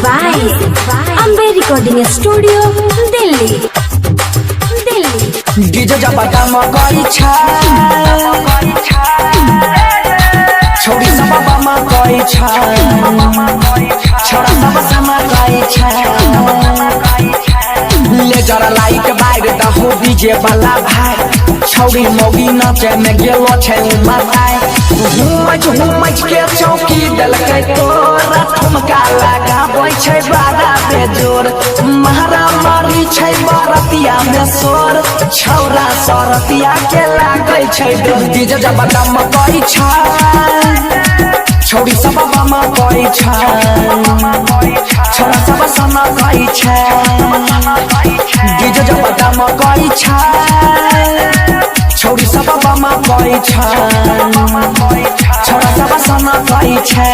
by Ambe Recording Studio, Delhi. DJ जब काम करी छा छोड़ी सब बामा करी छा छोड़ा सब समा करी छा ले जरा लाइट बाहर द हो डीजे वाला भाई छोड़ी मोगी नाचे में गेलो छे माताई हुमच के चौकी दलकै तोरा ठुमका लगाबै छै बारा बेजोर महारा मारी छै बरतिया में सोर छौरा सरतिया के लागै छै डोर डीजे जब दम करी छै छोड़ी सब बामा करी छै छोरा सब समा करी छै डीजे जब दम करी छै छोड़ी सब बामा करी छै छोरा सब समा करी छै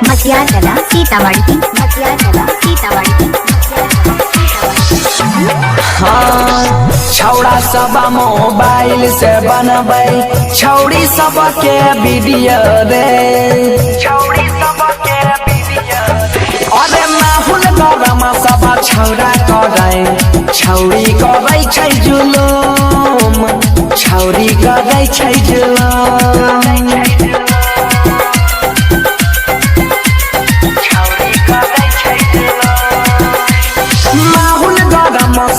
मटियाला सीतामढ़ी छौड़ा सब मोबाइल से बनबै छौड़ी सब के वीडियो रे अरे माहौल गरम सब छौड़ा करे छौड़ी करै छै जुलुम छौड़ी करै छै जुलुम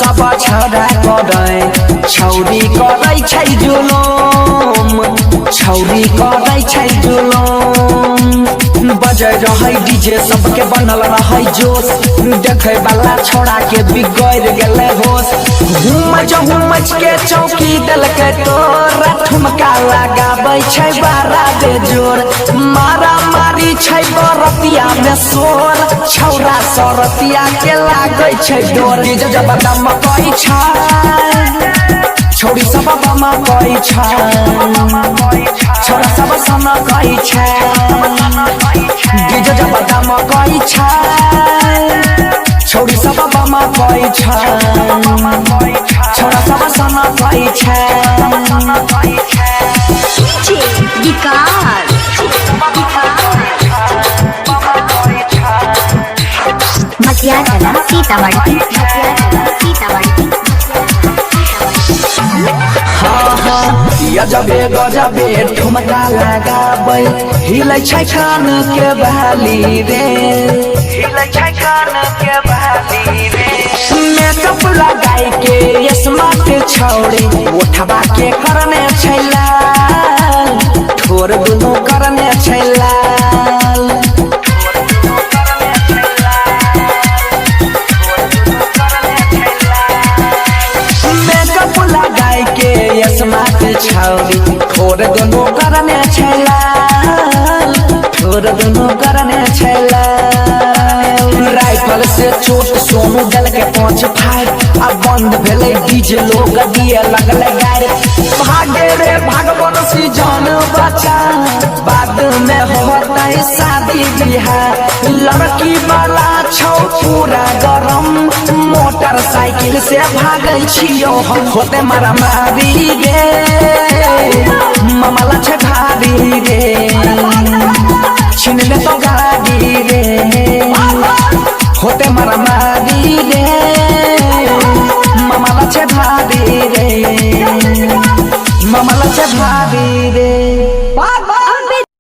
सब छौड़ा करे छौड़ी करै छै जुलुम छौड़ी करै छै जुलुम बजे रहै डीजे सबके बनल रहै जोश देखे वाला छोड़ा के बिगड़ गेलै होश हुमच के चौकी दलकै तोरा ठुमका लगाबै छै बारा बेजोर मारा मारी छै बरतिया में सोर छौरा सरतिया के लागै छै डोर डीजे जब दम करी छै छोड़ी सब बामा करी छै छोरा सब समा करी छै डीजे जब दम करी छै छोड़ी सब बामा करी छै छोरा सब समा करी छै मटियाला सीतामढ़ी गजबे गजबे ठुमका लगाबै हिलै छै कान के बहाली रे मेकअप लगाई के स्मार्ट छौड़ी उठवा के करने छै लाल ठोर दुनू करने छै लाल मेकअप लगाई के स्मार्ट छौड़ी ठोर दुनू करने छै लाल ठोर दुनू करने छै लाल राइफल से चोट सोनू दल के 5 फायर अब बंद भेले डीजे लोग दिए लगले गारे भागे रे भगवान सी जान बचा बाद में होतै शादी बियाह लड़की वाला छौ पूरा गरम मोटरसाइकिल से भागै छियो हम होते मारा मारी गे मामला छै भारी रे छीन ले तो गाड़ी रे होते मारा मारी रे मामला छै भारी रे मामला छै भारी रे।